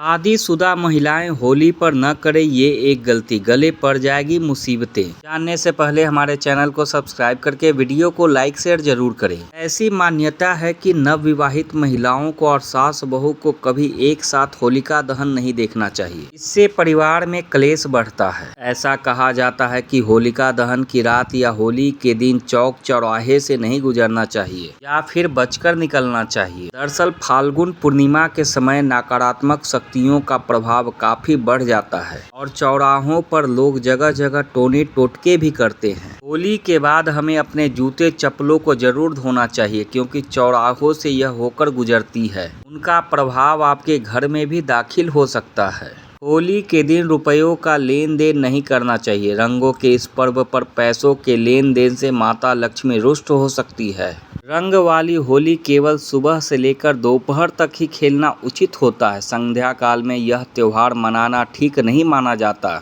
शादीशुदा महिलाएं होली पर न करें ये एक गलती, गले पड़ जाएगी मुसीबतें। जानने से पहले हमारे चैनल को सब्सक्राइब करके वीडियो को लाइक शेयर जरूर करें। ऐसी मान्यता है कि नवविवाहित महिलाओं को और सास बहू को कभी एक साथ होलिका दहन नहीं देखना चाहिए। इससे परिवार में क्लेश बढ़ता है। ऐसा कहा जाता है कि होलिका दहन की रात या होली के दिन चौक चौराहे से नहीं गुजरना चाहिए या फिर बचकर निकलना चाहिए। दरअसल फाल्गुन पूर्णिमा के समय नकारात्मक शक्तियों का प्रभाव काफी बढ़ जाता है और चौराहों पर लोग जगह जगह टोने टोटके भी करते हैं। होली के बाद हमें अपने जूते चप्पलों को जरूर धोना चाहिए, क्योंकि चौराहों से यह होकर गुजरती है। उनका प्रभाव आपके घर में भी दाखिल हो सकता है। होली के दिन रुपयों का लेन देन नहीं करना चाहिए। रंगों के इस पर्व पर पैसों के लेन देन से माता लक्ष्मी रुष्ट हो सकती है। रंग वाली होली केवल सुबह से लेकर दोपहर तक ही खेलना उचित होता है। संध्या काल में यह त्योहार मनाना ठीक नहीं माना जाता।